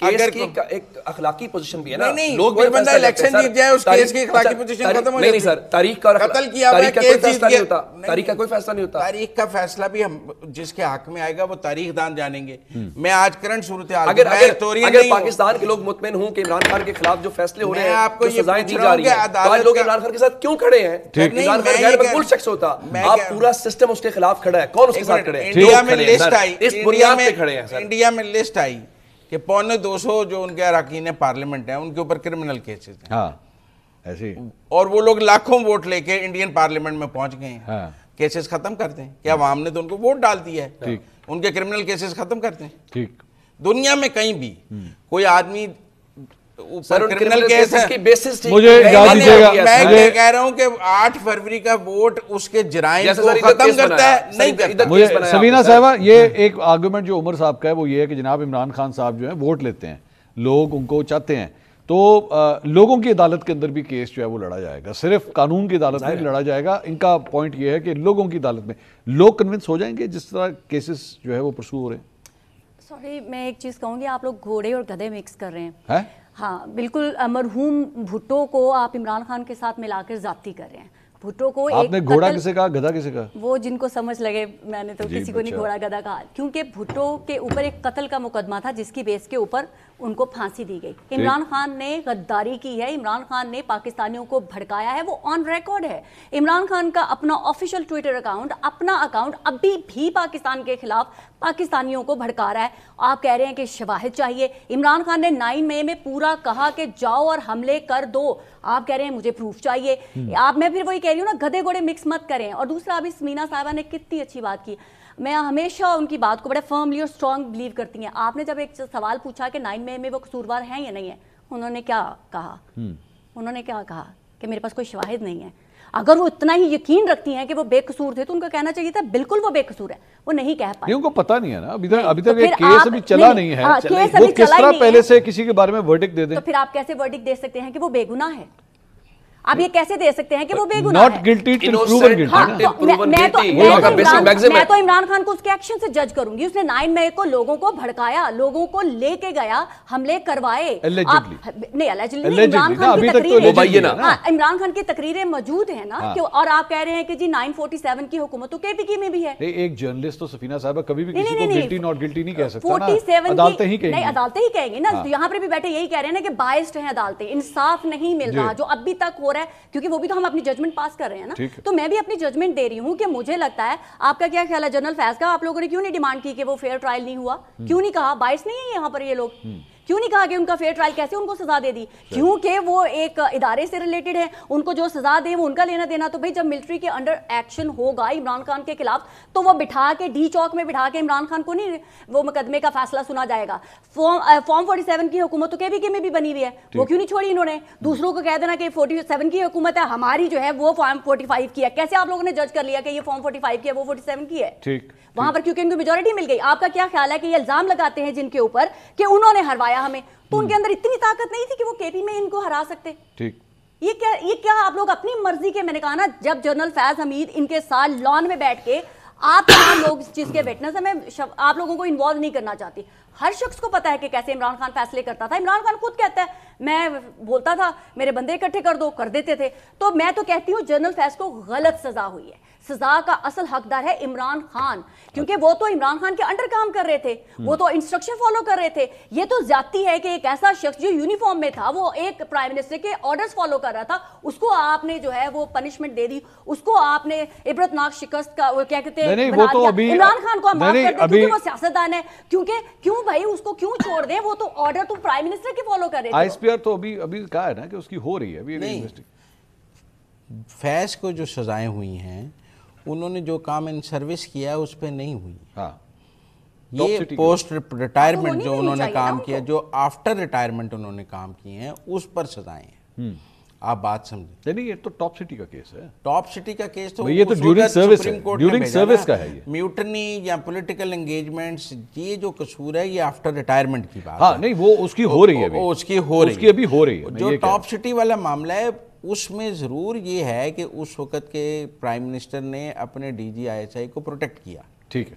Speaker 2: کیس کی ایک اخلاقی پوزیشن بھی ہے نا.
Speaker 3: نہیں کوئی بندہ الیکشن جیت جائے اس کیس کی اخلاقی پوزیشن ختم ہو جاتی ہے. نہیں سر,
Speaker 2: تاریخ کا قتل کیا ہوا ہے, کیس جیت گیا, تاریخ کا کوئی فیصلہ نہیں ہوتا.
Speaker 3: تاریخ کا فیصلہ بھی ہم جس کے حق میں آئے گا وہ تاریخ دان جانیں گے. میں آج کرنٹ صورتحال
Speaker 2: اگر پاکستان کے لوگ مطمئن ہوں کہ عمران خان کے خلاف جو فیصلے ہو رہے ہیں, آپ کو سزائیں دی جا رہی ہیں, تو آج لوگ عمران خان کے ساتھ کیوں کھڑے ہیں؟ عمران خان غیر مقبول شخص ہوتا, آپ پورا سسٹم اس کے خلاف کھڑا ہے, کون اس کے ساتھ کھڑے ہیں؟
Speaker 3: انڈیا میں لسٹ آئی,
Speaker 2: اس بنیاد پہ کھڑے ہیں.
Speaker 3: انڈیا میں لسٹ آئی کہ 250 جو ان کے اراکین پارلیمنٹ ہیں ان کے اوپر کرمنل کیسز ہیں.
Speaker 1: ہاں ایسے,
Speaker 3: اور وہ لوگ لاکھوں ووٹ لے کے انڈین پارلیمنٹ میں پہنچ گئے ہیں. کیسز ختم کرتے ہیں کیا؟ عوام نے تو ان کو ووٹ ڈال دیا ہے, ان کے کرمنل کیسز ختم کرتے ہیں.
Speaker 1: ٹھیک,
Speaker 3: دنیا میں کہیں بھی کوئی آدمی کرمنل کیس ہے,
Speaker 1: مجھے یاد دیجیے گا,
Speaker 3: میں کہہ رہا ہوں کہ 8 فروری کا ووٹ اس کے جرائم کو ختم کرتا ہے, نہیں کرتا.
Speaker 1: مجھے سبینہ صاحبہ, یہ ایک آرگومنٹ جو عمر صاحب کا ہے وہ یہ ہے کہ جناب عمران خان صاحب جو ہیں ووٹ لیتے ہیں, لوگ ان کو چاہتے ہیں, تو لوگوں کی عدالت کے اندر بھی کیس جو ہے وہ لڑا جائے گا, صرف قانون کی عدالت میں لڑا جائے گا. ان کا پوائنٹ یہ ہے کہ لوگوں کی عدالت میں لوگ کنونس ہو جائیں گے جس طرح کیسز جو ہے وہ پرسو ہو رہے ہیں.
Speaker 4: سوری, میں ایک چیز کہوں گی, آپ لوگ گھوڑے اور گدھے مکس کر رہے ہیں. ہاں بالکل, مرحوم بھٹو کو آپ عمران خان کے ساتھ ملا کر ذاتی کر رہے ہیں. بھٹو کو
Speaker 1: آپ نے گھوڑا کسے کہا, گدھا کسے کہا؟
Speaker 4: وہ جن کو سمجھ لگے, میں نے تو کسی کو نہیں گھوڑا گدھا کہا, کیونکہ بھٹو کے اوپر ایک قتل کا مقدمہ تھا جس کی بیس کے اوپر ان کو پھانسی دی گئی. عمران خان نے غداری کی ہے, عمران خان نے پاکستانیوں کو بھڑکایا ہے, وہ آن ریکارڈ ہے. عمران خان کا اپنا آفیشیل ٹویٹر اکاؤنٹ, اپنا اکاؤنٹ ابھی بھی پاکستان کے خلاف پاکستانیوں کو بھڑکا رہا ہے. آپ کہہ رہے ہیں کہ شواہد چاہیے. عمران خان نے 9 مئی میں پورا کہا کہ جاؤ اور حملے کر دو, آپ کہہ رہے ہیں مجھے پروف چاہیے. آپ, میں پھر وہی کہہ رہی ہوں نا, گدھے گھوڑے مکس مت کریں. اور دوسرا, ابھی سمینہ صاحبہ نے کتنی اچھی بات کی, میں ہمیشہ ان کی بات کو بڑے فرملی اور اسٹرانگ بلیو کرتی ہیں. آپ نے جب ایک سوال پوچھا کہ 9 مئی میں وہ قصوروار ہیں یا نہیں ہیں, انہوں نے کیا کہا؟ انہوں نے کیا کہا کہ میرے پاس کوئی شواہد نہیں ہے. اگر وہ اتنا ہی یقین رکھتی ہیں کہ وہ بے قصور تھے تو ان کو کہنا چاہیے تھا بالکل وہ بے قصور ہے. وہ نہیں کہہ پائے,
Speaker 1: ان کو پتہ نہیں ہے نا, ابھی تک ایک کیس ابھی چلا نہیں ہے. وہ کس طرح پہلے سے کسی کے بارے میں ورڈکٹ دے دیں؟
Speaker 4: تو پھر آپ کیسے ورڈکٹ دے سکتے ہیں کہ وہ بے گناہ ہے؟ آپ یہ کیسے دے سکتے ہیں کہ وہ بے گناہ ہے؟
Speaker 1: Not guilty till proven guilty.
Speaker 4: میں تو عمران خان کو اس کے ایکشن سے جج کروں گی. اس نے 9 مئی کو لوگوں کو بھڑکایا, لوگوں کو لے کے گیا, حملے کروائے. نہیں, عمران خان کی تقریریں موجود ہیں نا, اور آپ کہہ رہے ہیں کہ جی 947 کی حکومت تو KPK میں بھی ہے.
Speaker 1: ایک جرنلسٹ تو سفینہ صاحبہ کبھی بھی کسی کو گلٹی ناٹ گلٹی نہیں کہہ سکتا نا, عدالتیں ہی کہیں گی.
Speaker 4: نہیں, عدالتیں ہی کہیں گی نا. یہاں پر بھی بیٹھے یہی کہہ رہے ہیں نا کہ بائسڈ ہیں عدالتیں, انصاف نہیں مل رہا جو ابھی تک ہو رہا ہے, کیونکہ وہ بھی تو ہم اپنی ججمنٹ پاس کر رہے ہیں نا. تو میں بھی اپنی ججمنٹ دے رہی ہوں کہ مجھے لگتا ہے, آپ کا کیا خیال ہے جنرل فیض کا, آپ لوگوں نے کیوں نہیں ڈیمانڈ کی کہ وہ فیئر ٹرائل نہیں ہوا؟ کیوں نہیں کہا؟ باعث نہیں ہے یہاں پر یہ لوگ, کیوں نہیں کہا کہ ان کا فیئر ٹرائل کیسے ان کو سزا دے دی؟ کیونکہ وہ ایک ادارے سے ریلیٹڈ ہے, ان کو جو سزا دے وہ ان کا لینا دینا. تو بھائی جب ملٹری کے انڈر ایکشن ہوگا عمران خان کے خلاف تو وہ بٹھا کے ڈی چوک میں بٹھا کے عمران خان کو نہیں وہ مقدمے کا فیصلہ سنا جائے گا. فارم 47 کی حکومت تو KPK میں بھی بنی ہوئی ہے, وہ کیوں نہیں چھوڑی انہوں نے؟ دوسروں کو کہہ دینا کہ 47 کی حکومت ہے, ہماری جو ہے وہ فارم 45 کی ہے. کیسے آپ لوگوں نے جج کر لیا کہ یہ فارم 45 کی ہے, وہ 47 کی ہے وہاں پر, کیونکہ ان کو میجورٹی مل گئی. آپ کا کیا خیال ہے کہ یہ الزام لگاتے ہیں جن کے اوپر کہ انہوں نے ہروایا ہمیں, تو ان کے اندر اتنی طاقت نہیں تھی کہ وہ KP میں ان کو ہرا سکتے؟ یہ کیا آپ لوگ اپنی مرضی کے, میں نے کہا نا, جب جنرل فیض حمید ان کے ساتھ لان میں بیٹھ کے, آپ تمام لوگ اس چیز کے وٹنس ہیں, میں آپ لوگوں کو انوالو نہیں کرنا چاہتی. ہر شخص کو پتا ہے کہ کیسے عمران خان فیصلے کرتا تھا. عمران خان خود کہتا ہے میں بولتا تھا میرے بندے اکٹھے کر دو, کر دیتے تھے. تو میں تو کہتی ہوں جنرل فیض کو غلط سزا ہوئی ہے. سزا کا اصل حقدار ہے عمران خان, کیونکہ وہ تو عمران خان کے انڈر کام کر رہے تھے, وہ تو انسٹرکشن فالو کر رہے تھے. یہ تو زیادتی ہے کہ ایک ایسا شخص جو یونیفارم میں تھا, وہ ایک پرائم منسٹر کے آرڈرز فالو کر رہا تھا, اس کو آپ نے جو ہے وہ پنشمنٹ دے دی, اس کو آپ نے عبرتناک شکست کا وہ کیا کہتے ہیں بنا دیا. عمران خان کو معاف کر دیں کیونکہ وہ سیاستدان ہے, کیوں بھائی اس کو کیوں چھوڑ دیں, وہ تو آرڈر تو پرائم منسٹر کے فالو کر رہے تھے.
Speaker 1: ISPR تو ابھی کہا ہے نا کہ اس کی ہو رہی ہے ابھی.
Speaker 3: فیض کو جو سزائیں ہوئی ہیں, انہوں نے جو کام ان سروس کیا ہے اس پہ نہیں ہوئی. یہ پوسٹ ریٹائرمنٹ جو انہوں نے کام کیا, جو آفٹر ریٹائرمنٹ انہوں نے کام کیے ہیں, اس پر سزائیں ہیں. آپ بات سمجھیں.
Speaker 1: نہیں, یہ تو ٹاپ سٹی کا کیس ہے.
Speaker 3: ٹاپ سٹی کا کیس تو
Speaker 1: یہ تو ڈیورنگ سروس ہے, ڈیورنگ سروس کا ہے. یہ
Speaker 3: میوٹنی یا پولیٹیکل انگیجمنٹس, یہ جو قصور ہے یہ آفٹر ریٹائرمنٹ کی بات.
Speaker 1: ہاں نہیں, وہ اس کی ہو رہی ہے,
Speaker 3: اس کی ہو رہی ہے,
Speaker 1: اس کی ابھی ہو رہی ہے.
Speaker 3: جو ٹاپ سٹی والا معاملہ ہے اس میں ضرور یہ ہے کہ اس وقت کے پرائم منسٹر نے اپنے DG ISI کو پروٹیکٹ کیا.
Speaker 1: ٹھیک ہے.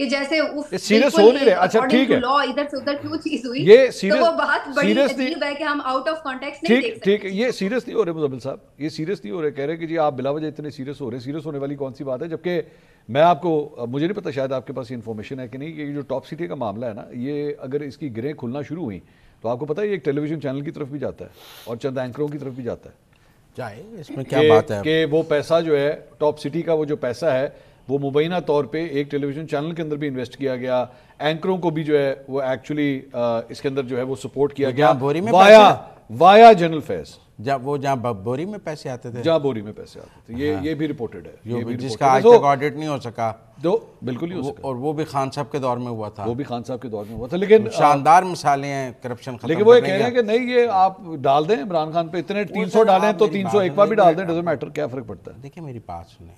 Speaker 5: کہ جیسے
Speaker 1: سیریس ہو نہیں رہے. اچھا ٹھیک ہے,
Speaker 5: لا ادھر سے ادھر کیوں چیز ہوئی,
Speaker 1: یہ
Speaker 5: تو وہ بہت بڑی عجیب ہے کہ ہم آؤٹ آف کانٹیکسٹ نہیں دیکھ سکتے.
Speaker 1: ٹھیک ہے, یہ سیریس نہیں ہو رہے مزمل صاحب, یہ سیریس نہیں ہو رہے, کہہ رہے کہ جی آپ بلا وجہ اتنے سیریس ہو رہے ہیں. سیریس ہونے والی کون سی بات ہے, جبکہ میں آپ کو, مجھے نہیں پتا شاید آپ کے پاس انفارمیشن ہے کہ نہیں, کہ یہ جو ٹاپ سٹی کا معاملہ ہے نا, یہ اگر اس کی گرہیں کھلنا شروع ہوئیں تو آپ کو پتا ہے یہ ایک ٹیلی ویژن چینل کی طرف بھی جاتا ہے اور چند اینکروں کی طرف بھی جاتا ہے.
Speaker 3: جائے اس میں کیا بات ہے
Speaker 1: کہ وہ پیسہ جو ہے ٹاپ سٹی کا, وہ جو پیسہ ہے وہ مبینہ طور پہ ایک ٹیلی ویژن چینل کے اندر بھی انویسٹ کیا گیا, اینکروں کو بھی جو ہے وہ ایکچولی اس کے اندر جو ہے وہ سپورٹ کیا گیا وایا جنرل فیض,
Speaker 3: جہاں بوری میں پیسے آتے تھے,
Speaker 1: جہاں بوری میں پیسے آتے تھے. یہ بھی ریپورٹڈ ہے,
Speaker 3: جس کا آج تک آڈٹ نہیں ہو سکا.
Speaker 1: تو بالکل نہیں ہو سکا,
Speaker 3: اور وہ بھی خان صاحب کے دور میں ہوا تھا.
Speaker 1: وہ بھی خان صاحب کے دور میں ہوا تھا, لیکن
Speaker 3: شاندار مثالیں ہیں کرپشن ختم.
Speaker 1: لیکن وہ یہ کہہ رہے ہیں کہ نہیں, یہ آپ ڈال دیں عمران خان پہ اتنے 300 ڈالیں تو 300 ایک بار بھی ڈال دیں, ڈزنٹ میٹر, کیا فرق پڑتا ہے.
Speaker 3: دیکھیں میری بات سنیں,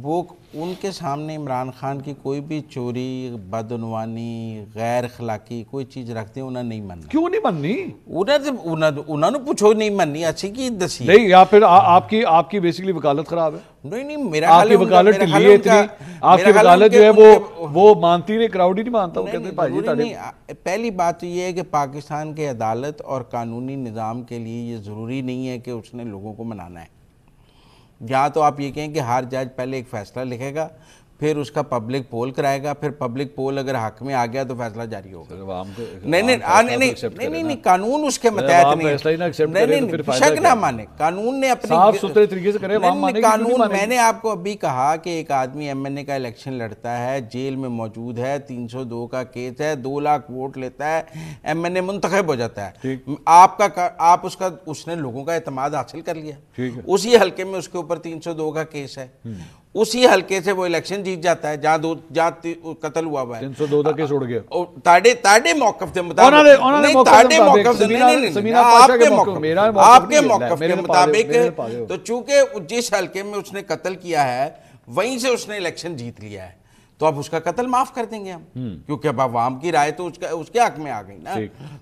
Speaker 3: وہ ان کے سامنے عمران خان کی کوئی بھی چوری, بدعنوانی, غیر اخلاقی کوئی چیز رکھتے ہیں, انہیں نہیں مننا.
Speaker 1: کیوں نہیں مننی؟
Speaker 3: انہوں نے پوچھو نہیں مننی, اچھی کی دسی
Speaker 1: نہیں, یا پھر آپ کی بیسیکلی وکالت خراب ہے.
Speaker 3: نہیں میرا
Speaker 1: آپ کی وکالت ٹلی ہے اتنی, آپ کی وکالت جو ہے وہ مانتی نہیں, کراؤڈ ہی نہیں مانتا. وہ کہتے ہیں بھائی جی,
Speaker 3: پہلی بات تو یہ ہے کہ پاکستان کے عدالت اور قانونی نظام کے لیے یہ ضروری نہیں ہے کہ اس نے لوگوں کو منانا ہے. یا تو آپ یہ کہیں کہ ہر جج پہلے ایک فیصلہ لکھے گا, پھر اس کا پبلک پول کرائے گا, پھر پبلک پول اگر حق میں آ گیا تو فیصلہ جاری ہوگا. نہیں, قانون اس کے متحد نہیں, شک نہ مانے, قانون نے اپنی
Speaker 1: صاف ستھرے طریقے سے کرے,
Speaker 3: قانون. میں نے آپ کو ابھی کہا کہ ایک آدمی ایم این اے کا الیکشن لڑتا ہے, جیل میں موجود ہے, 302 کا کیس ہے, 2 لاکھ ووٹ لیتا ہے, ایم این اے منتخب ہو جاتا ہے. اس نے لوگوں کا اعتماد حاصل کر لیا, اسی حلقے میں اس کے اوپر 302 کا کیس ہے, اسی حلقے سے وہ الیکشن جیت جاتا ہے جہاں قتل ہوا ہوا ہے.
Speaker 1: 302 کا کیس اڑ گیا.
Speaker 3: تاڑے موقف کے مطابق, آپ کے موقف کے مطابق, تو چونکہ جس حلقے میں اس نے قتل کیا ہے وہیں سے اس نے الیکشن جیت لیا ہے, تو اب اس کا قتل معاف کر دیں گے ہم, کیونکہ اب عوام کی رائے تو اس کے حق میں آ گئی نا,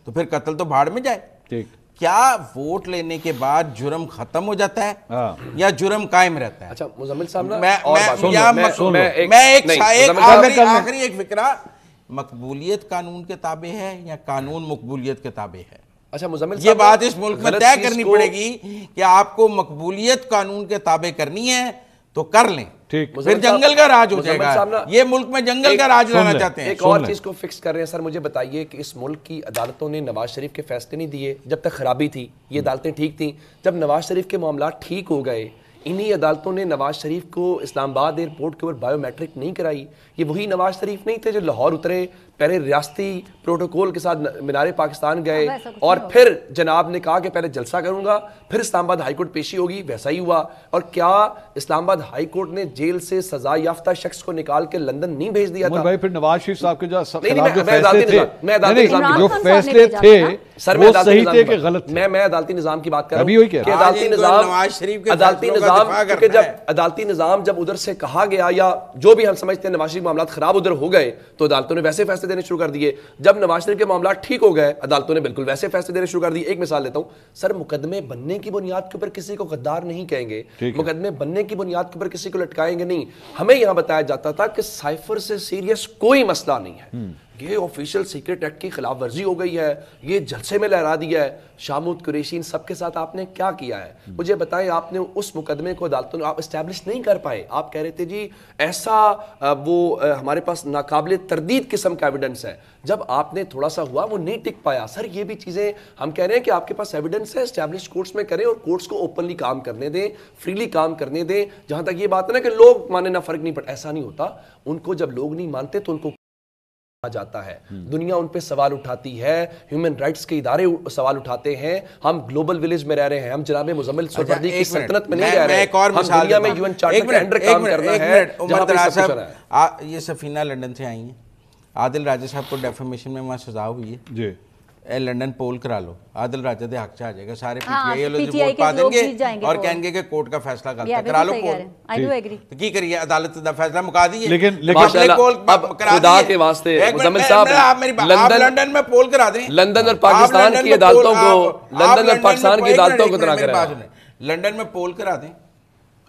Speaker 3: تو پھر قتل تو بھاڑ میں جائے. کیا ووٹ لینے کے بعد جرم ختم ہو جاتا ہے یا جرم قائم رہتا ہے؟
Speaker 2: اچھا مزمل صاحب,
Speaker 3: میں آخری ایک فکرہ, مقبولیت قانون کے تابع ہے یا قانون مقبولیت کے تابع ہے؟
Speaker 2: اچھا مزمل,
Speaker 3: یہ بات اس ملک میں طے کرنی پڑے گی کہ آپ کو مقبولیت قانون کے تابع کرنی ہے تو کر لیں, پھر جنگل کا راج ہو جائے گا. یہ ملک میں جنگل کا راج لانا چاہتے ہیں.
Speaker 2: ایک اور چیز کو فکس کر رہے ہیں سر, مجھے بتائیے کہ اس ملک کی عدالتوں نے نواز شریف کے فیصلے نہیں دیے جب تک خرابی تھی, یہ عدالتیں ٹھیک تھیں. جب نواز شریف کے معاملات ٹھیک ہو گئے, انہی عدالتوں نے نواز شریف کو اسلام آباد ایئرپورٹ کے اوپر بایو میٹرک نہیں کرائی. یہ وہی نواز شریف نہیں تھے جو لاہور اترے, پہلے ریاستی پروٹوکول کے ساتھ مینار پاکستان گئے, اور پھر جناب نے کہا کہ پہلے جلسہ کروں گا, پھر اسلام آباد ہائی کورٹ پیشی ہوگی, ویسا ہی ہوا. اور کیا اسلام آباد ہائی کورٹ نے جیل سے سزا یافتہ شخص کو نکال کے لندن نہیں بھیج دیا تھا؟
Speaker 1: بھائی پھر نواز شریف صاحب کے جو فیصلے تھے وہ صحیح تھے کہ غلط تھے؟
Speaker 2: میں عدالتی نظام کی بات کر رہا ہوں کہ عدالتی نظام جب ادھر سے کہا گیا, یا جو بھی ہم سمجھتے ہیں نواز شریف معاملات خراب ادھر ہو گئے تو عدالتوں نے ویسے فیصلے دینے شروع کر دیے. جب نواز شریف کے معاملات ٹھیک ہو گئے عدالتوں نے بالکل ویسے فیصلے دینے شروع کر دیے. ایک مثال دیتا ہوں سر, مقدمے بننے کی بنیاد کے اوپر کسی کو غدار نہیں کہیں گے, مقدمے بننے کی بنیاد کے اوپر کسی کو لٹکائیں گے نہیں. ہمیں یہاں بتایا جاتا تھا کہ سائفر سے سیریس کوئی مسئلہ نہیں ہے, یہ آفیشل سیکرٹ ایکٹ کی خلاف ورزی ہو گئی ہے, یہ جلسے میں لہرا دیا ہے. شامود قریشی ان سب کے ساتھ آپ نے کیا کیا ہے مجھے بتائیں. آپ نے اس مقدمے کو عدالتوں نے آپ اسٹیبلش نہیں کر پائے. آپ کہہ رہے تھے جی ایسا وہ ہمارے پاس ناقابل تردید قسم کا ایویڈنس ہے. جب آپ نے تھوڑا سا ہوا وہ نہیں ٹک پایا. سر یہ بھی چیزیں ہم کہہ رہے ہیں کہ آپ کے پاس ایویڈنس ہے, اسٹیبلش کورٹس میں کریں اور کورٹس کو اوپنلی کام کرنے دیں, فریلی کام کرنے دیں. جہاں تک یہ بات ہے نا کہ لوگ مانے نہ فرق نہیں پڑتا, ایسا نہیں ہوتا. ان کو جب لوگ نہیں مانتے تو ان کو جاتا ہے, دنیا ان پہ سوال اٹھاتی ہے, ہیومن رائٹس کے ادارے سوال اٹھاتے ہیں. ہم گلوبل ولیج میں رہ رہے ہیں, ہم جناب مزمل سہروردی کی سلطنت میں نہیں رہ رہے, ہم دنیا میں یو این چارٹر کے انڈر کام کرنا ہے.
Speaker 3: یہ سفینہ لنڈن سے آئی ہیں, عادل راجہ صاحب کو ڈیفیمیشن میں وہاں سزا ہوئی ہے جی, لنڈن پول کرا لو, عادل راجہ دے حق سے آ جائے گا, سارے پی ٹی آئی ووٹ پا دیں گے اور کہیں گے کہ کورٹ کا فیصلہ غلط ہے, کرا لو پول. تو کی کریے, عدالت دا فیصلہ مکا دیے.
Speaker 1: لیکن
Speaker 2: خدا کے واسطے مزمل صاحب
Speaker 3: لندن میں پول کرا دیں,
Speaker 2: لندن اور پاکستان کی عدالتوں کو, لندن اور پاکستان کی عدالتوں کو طرح کریں,
Speaker 3: لندن میں پول کرا دیں,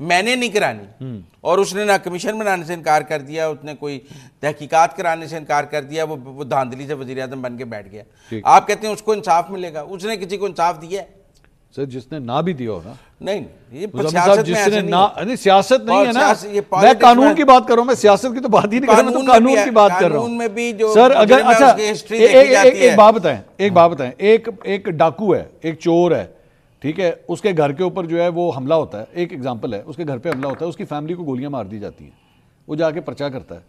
Speaker 3: میں نے نہیں کرانی, اور اس نے نہ کمیشن بنانے سے انکار کر دیا, اس نے کوئی تحقیقات کرانے سے انکار کر دیا, وہ دھاندلی سے وزیر اعظم بن کے بیٹھ گیا. آپ کہتے ہیں اس کو انصاف ملے گا, اس نے کسی کو انصاف دیا ہے؟
Speaker 1: سر جس نے نہ بھی دیا ہو نا,
Speaker 3: نہیں یہ
Speaker 1: سیاست میں سیاست نہیں ہے نا, میں قانون کی بات کر رہا ہوں, میں سیاست کی تو بات ہی نہیں کر رہا, میں تو قانون کی بات کر رہا ہوں. سر اگر اچھا ایک بات بتائیں, ایک ڈاکو ہے, ایک چور ہے, ٹھیک ہے, اس کے گھر کے اوپر جو ہے وہ حملہ ہوتا ہے, ایک ایگزامپل ہے, اس کے گھر پہ حملہ ہوتا ہے, اس کی فیملی کو گولیاں مار دی جاتی ہیں, وہ جا کے پرچہ کرتا ہے,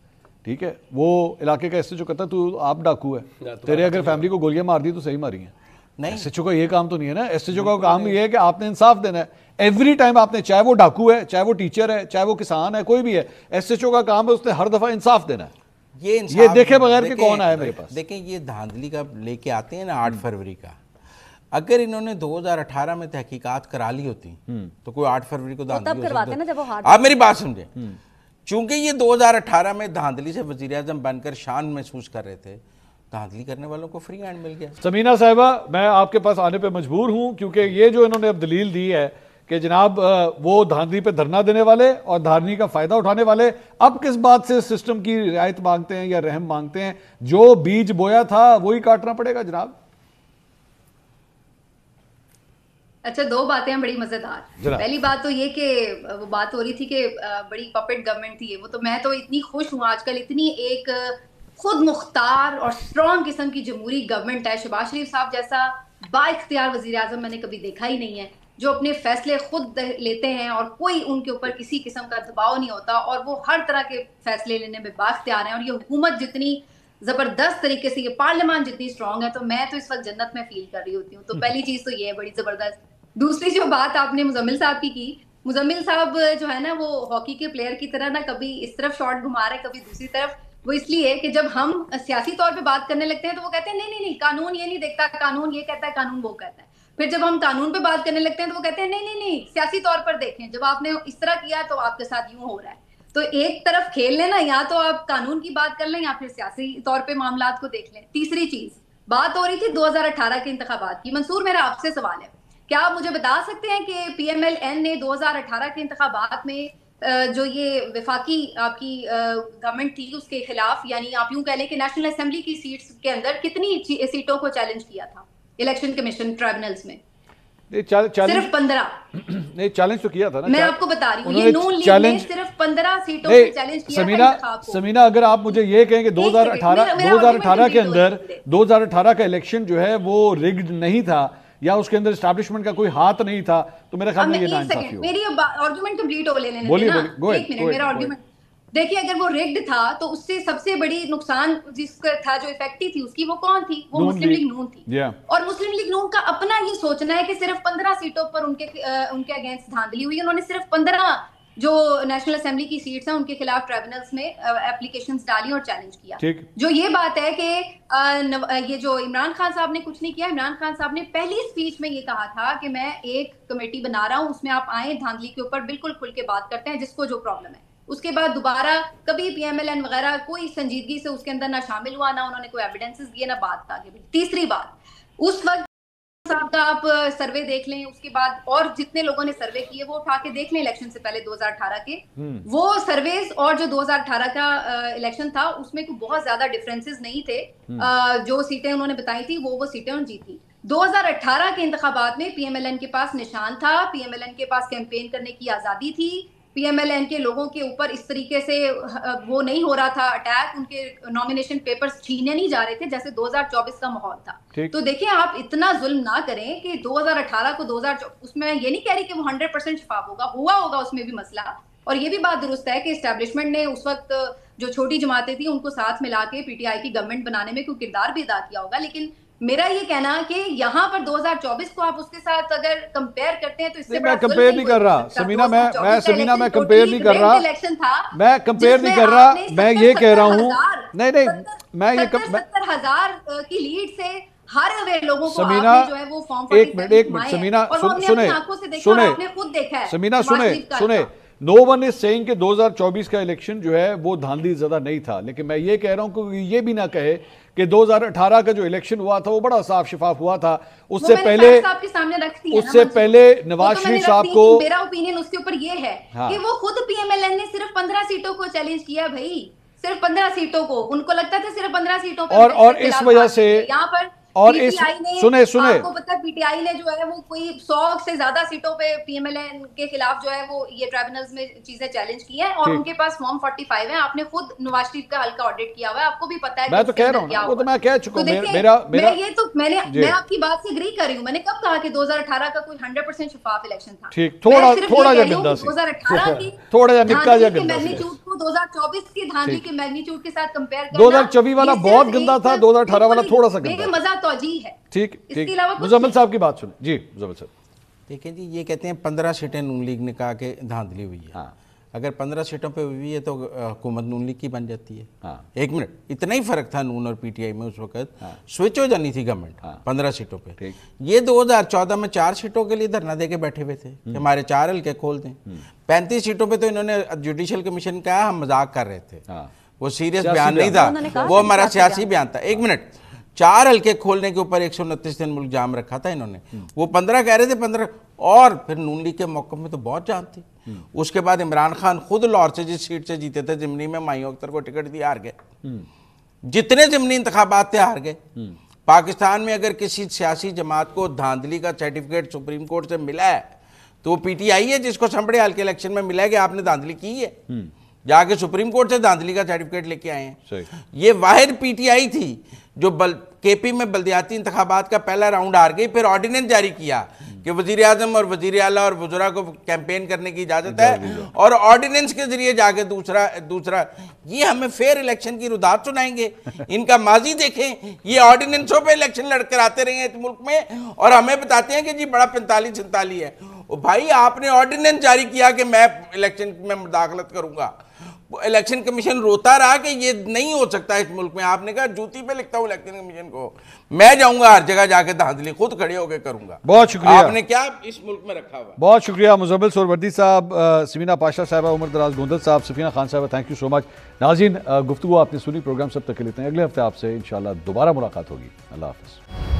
Speaker 1: ٹھیک ہے, وہ علاقے کا ایس ایچ او کہتا ہے تو آپ ڈاکو ہے, تیرے اگر فیملی کو گولیاں مار دی تو صحیح ماری ہیں. ایس ایچ او کا یہ کام تو نہیں ہے نا, ایس ایچ او کا کام یہ ہے کہ آپ نے انصاف دینا ہے ایوری ٹائم. آپ نے, چاہے وہ ڈاکو ہے, چاہے وہ ٹیچر ہے, چاہے وہ کسان ہے, کوئی بھی ہے, ایس ایچ او کا کام ہے اس نے ہر دفعہ انصاف دینا ہے. یہ دیکھے بغیر کہ کون آیا میرے پاس.
Speaker 3: دیکھیں یہ دھاندلی کا لے کے آتے ہیں نا 8 فروری کا, اگر انہوں نے 2018 میں تحقیقات کرا لی ہوتی تو کوئی 8 فروری کو دھاندلی ہو سکتی. آپ میری بات سمجھیں, چونکہ یہ 2018 میں دھاندلی سے وزیر اعظم بن کر شان محسوس کر رہے تھے, دھاندلی کرنے والوں کو فری ہینڈ مل گیا.
Speaker 1: سمینہ صاحبہ, میں آپ کے پاس آنے پہ مجبور ہوں کیونکہ یہ جو انہوں نے اب دلیل دی ہے کہ جناب وہ دھاندلی پہ دھرنا دینے والے اور دھاندلی کا فائدہ اٹھانے والے اب کس بات سے سسٹم کی رعایت مانگتے ہیں یا رحم مانگتے ہیں, جو بیج بویا تھا وہی کاٹنا پڑے گا جناب.
Speaker 5: اچھا, 2 باتیں ہیں بڑی مزیدار. پہلی بات تو یہ کہ وہ بات ہو رہی تھی کہ بڑی پپٹ گورنمنٹ تھی, وہ تو میں تو اتنی خوش ہوں آج کل, اتنی ایک خود مختار اور اسٹرانگ قسم کی جمہوری گورنمنٹ ہے. شہباز شریف صاحب جیسا با اختیار وزیر اعظم میں نے کبھی دیکھا ہی نہیں ہے, جو اپنے فیصلے خود لیتے ہیں اور کوئی ان کے اوپر کسی قسم کا دباؤ نہیں ہوتا, اور وہ ہر طرح کے فیصلے لینے میں با اختیار ہیں. اور یہ حکومت جتنی زبردست طریقے سے, یہ پارلیمان جتنی اسٹرانگ ہے, تو میں تو اس وقت جنت میں فیل کر رہی ہوتی ہوں. تو پہلی چیز تو یہ ہے بڑی زبردست. دوسری جو بات آپ نے مزمل صاحب کی, مزمل صاحب جو ہے نا وہ ہاکی کے پلیئر کی طرح نا کبھی اس طرف شاٹ گھما رہے کبھی دوسری طرف. وہ اس لیے کہ جب ہم سیاسی طور پہ بات کرنے لگتے ہیں تو وہ کہتے ہیں نہیں قانون یہ نہیں دیکھتا, قانون یہ کہتا ہے, قانون وہ کہتا ہے. پھر جب ہم قانون پہ بات کرنے لگتے ہیں تو وہ کہتے ہیں نہیں سیاسی طور پر دیکھیں, جب آپ نے اس طرح کیا تو آپ کے ساتھ یوں ہو رہا ہے. تو ایک طرف کھیل لیں نا, یا تو آپ قانون کی بات کر لیں یا پھر سیاسی طور پہ معاملات کو دیکھ لیں. تیسری چیز, بات ہو رہی تھی 2018 کے انتخابات کی. منصور, میرا آپ سے سوال ہے, کیا آپ مجھے بتا سکتے ہیں کہ پی ایم ایل این نے 2018 کے انتخابات میں جو یہ وفاقی آپ کی گورنمنٹ تھی اس کے خلاف, یعنی آپ یوں کہہ لیں کہ نیشنل اسمبلی کی سیٹس کے اندر کتنی سیٹوں کو چیلنج کیا تھا الیکشن کمیشن ٹرائبونلز میں؟ صرف 15.
Speaker 1: نہیں, چیلنج تو کیا تھا نا.
Speaker 5: میں آپ کو بتا رہی ہوں, یہ نون لیگ نے صرف 15 سیٹوں کو چیلنج کیا تھا انتخاب کو.
Speaker 1: سمینہ, اگر آپ مجھے یہ کہیں کہ 2018 کے اندر 2018 کا الیکشن جو ہے وہ ریگڈ نہیں تھا یا اس کے اندر اسٹیبلشمنٹ کا کوئی ہاتھ نہیں تھا, تو میرے خیال میں یہ ناانصافی ہوگی.
Speaker 5: میری آرگومنٹ کمپلیٹ ہو لینے دیں نا, ایک منٹ میرا آرگومنٹ. دیکھیے, اگر وہ ریگڈ تھا تو اس سے سب سے بڑی نقصان جس کا تھا, جو افیکٹی تھی اس کی, وہ کون تھی؟ وہ مسلم لیگ نون تھی. اور مسلم لیگ نون کا اپنا یہ سوچنا ہے کہ صرف 15 سیٹوں پر ان کے اگینسٹ دھاندلی ہوئی. انہوں نے صرف 15 جو نیشنل اسمبلی کی سیٹس ہیں ان کے خلاف ٹرائبونلز میں اپلیکیشنز ڈالی اور چیلنج کیا. جو یہ بات ہے کہ یہ جو عمران خان صاحب نے کچھ نہیں کیا, عمران خان صاحب نے پہلی اسپیچ میں یہ کہا تھا کہ میں ایک کمیٹی بنا رہا ہوں, اس میں آپ آئیں, دھاندلی کے اوپر بالکل کھل کے بات کرتے ہیں جس کو جو پرابلم ہے. اس کے بعد دوبارہ کبھی پی ایم ایل این وغیرہ کوئی سنجیدگی سے اس کے اندر نہ شامل ہوا, نہ انہوں نے کوئی ایویڈنسز دیے, نہ بات آگے بڑھی. تیسری بات, اس وقت صاحب کا آپ سروے دیکھ لیں, اس کے بعد اور جتنے لوگوں نے سروے کیے وہ اٹھا کے دیکھ لیں الیکشن سے پہلے 2018 کے وہ سرویز اور جو 2018 کا الیکشن تھا, اس میں کوئی بہت زیادہ ڈفرینسز نہیں تھے. جو سیٹیں انہوں نے بتائی تھی وہ سیٹیں انہوں نے جیتی. 2018 کے انتخابات میں پی ایم ایل این کے پاس نشان تھا, پی ایم ایل این کے پاس کیمپین کرنے کی آزادی تھی, پی ایم ایل این کے لوگوں کے اوپر اس طریقے سے وہ نہیں ہو رہا تھا اٹیک, ان کے نامینیشن پیپرز چھینے نہیں جا رہے تھے جیسے 2024 کا ماحول تھا. تو دیکھیں, آپ اتنا ظلم نہ کریں کہ 2018 کو 2024, اس میں یہ نہیں کہہ رہی کہ وہ 100% شفاف ہوا ہوگا اس میں بھی مسئلہ. اور یہ بھی بات درست ہے کہ اسٹیبلشمنٹ نے اس وقت جو چھوٹی جماعتیں تھیں ان کو ساتھ ملا کے پی ٹی آئی کی گورنمنٹ بنانے میں کوئی کردار بھی ادا کیا ہوگا. لیکن میرا یہ کہنا کہ یہاں پر 2024 کو آپ اس کے ساتھ اگر کمپیئر کرتے ہیں تو اس سے
Speaker 1: میں کمپیئر نہیں کر رہا سمینہ, میں کمپیئر نہیں کر رہا, میں کمپیئر نہیں کر رہا, میں یہ کہہ رہا ہوں, نہیں میں یہ
Speaker 5: 70,000 کی لیڈ سے ہارے ہوئے لوگوں کو
Speaker 1: سمینہ,
Speaker 5: جو ہے وہ فارم
Speaker 1: ایک منٹ سمینہ سنیں, نو ون از سیئنگ کہ 2024 کا الیکشن جو ہے وہ دھاندلی زدہ نہیں تھا, لیکن میں یہ کہہ رہا ہوں کہ یہ بھی نہ کہے کہ 2018 کا جو الیکشن ہوا تھا وہ بڑا صاف شفاف ہوا تھا. اس سے پہلے نواز شریف صاحب کو,
Speaker 5: میرا اوپینین اس کے اوپر یہ ہے کہ وہ خود پی ایم ایل این نے صرف 15 سیٹوں کو چیلنج کیا بھائی, صرف 15 سیٹوں کو. ان کو لگتا تھا صرف 15 سیٹوں پہ,
Speaker 1: اور اس وجہ سے
Speaker 5: یہاں پر
Speaker 1: اور سنے
Speaker 5: آپ کو پتا پی ٹی آئی نے جو ہے وہ کوئی 100 سے زیادہ سیٹوں پہ پی ایم ایل این کے خلاف جو ہے وہ یہ ٹرائبونلز میں چیزیں چیلنج کی ہیں, اور ان کے پاس فارم 45 ہیں. آپ نے خود نواز شریف کا حلقہ آڈٹ کیا ہوا ہے, آپ کو بھی پتا ہے.
Speaker 1: میں تو کہہ رہا ہوں, وہ تو میں کہہ چکا ہوں.
Speaker 5: میں آپ کی بات سے اگری کر رہی ہوں. میں نے کب کہا کہ 2018 کا کوئی 100% شفاف الیکشن تھا؟
Speaker 1: ٹھیک, تھوڑا جا گندا سی,
Speaker 5: 2018 کی
Speaker 1: تھوڑا جا نکا جا گندا سی.
Speaker 5: میگنیچیوڈ کو 2024 کی دھاندلی کے میگنیچیوڈ کے ساتھ کمپیئر کرنا,
Speaker 1: 2024 والا بہت گندا تھا, 2018 والا تھوڑا سا گندا.
Speaker 5: یہ مزہ توجیہ ہے.
Speaker 1: ٹھیک, مزمل صاحب کی بات سنیں. جی مزمل صاحب.
Speaker 3: دیکھیں جی, یہ کہتے ہیں 15 سیٹیں نون لیگ نے کہا کہ دھاندلی ہوئی ہے. اگر 15 سیٹوں پہ ہوئی ہے تو حکومت نون لیگ کی بن جاتی ہے. ایک منٹ, اتنا ہی فرق تھا نون اور پی ٹی آئی میں اس وقت, سوئچ ہو جانی تھی گورنمنٹ 15 سیٹوں پہ. یہ 2014 میں 4 سیٹوں کے لیے دھرنا دے کے بیٹھے ہوئے تھے کہ ہمارے 4 حلقے کھول دیں. 35 سیٹوں پہ تو انہوں نے جوڈیشل کمیشن کہا ہم مذاق کر رہے تھے, وہ سیریس بیان نہیں تھا, وہ ہمارا سیاسی بیان تھا. ایک منٹ, 4 حلقے کھولنے کے اوپر 129 دن ملک جام رکھا تھا انہوں نے. وہ 15 کہہ رہے تھے, 15, اور پھر نون لیگ کے موقع میں تو بہت جان تھی. اس کے بعد عمران خان خود لاہور سے جس سیٹ سے جیتے تھے ضمنی میں, مائیوں اختر کو ٹکٹ دیا, ہار گئے. جتنے ضمنی انتخابات تھے ہار گئے. پاکستان میں اگر کسی سیاسی جماعت کو دھاندلی کا سرٹیفکیٹ سپریم کورٹ سے ملا ہے تو وہ پی ٹی آئی ہے, جس کو سمبڑے حلقے الیکشن میں ملا ہے کہ آپ نے دھاندلی کی ہے, جا کے سپریم کورٹ سے دھاندلی کا سرٹیفکیٹ لے کے آئے ہیں. یہ واحد پی ٹی آئی تھی جو کے پی میں بلدیاتی انتخابات کا پہلا راؤنڈ ہار گئی, پھر آرڈیننس جاری کیا کہ وزیر اعظم اور وزیر اعلیٰ اور وزراء کو کیمپین کرنے کی اجازت ہے, اور آرڈیننس کے ذریعے جا کے دوسرا یہ ہمیں فیئر الیکشن کی ردات سنائیں گے. ان کا ماضی دیکھیں, یہ آرڈیننسوں پہ الیکشن لڑ کر آتے رہے ہیں اس ملک میں, اور ہمیں بتاتے ہیں کہ جی بڑا 45-47 ہے. بھائی آپ نے آرڈیننس جاری کیا کہ میں الیکشن میں مداخلت کروں گا, الیکشن کمیشن روتا رہا کہ یہ نہیں ہو سکتا اس ملک میں. آپ نے کہا جوتی پہ لکھتا ہوں الیکشن کمیشن کو, میں جاؤں گا ہر جگہ جا کے دھاندلی خود کھڑے ہو کے کروں گا.
Speaker 1: بہت شکریہ.
Speaker 3: آپ نے کیا اس ملک میں رکھا ہوا.
Speaker 1: بہت شکریہ مزمل سہروردی صاحب, سمینہ پاشا صاحبہ, عمر دراز گوندل صاحب, سفینہ خان صاحبہ, تھینک یو سو مچ. ناظرین, گفتگو آپ نے سنی, پروگرام سب تک کے لیتے ہیں. اگلے ہفتے آپ سے انشاءاللہ دوبارہ ملاقات ہوگی. اللہ حافظ.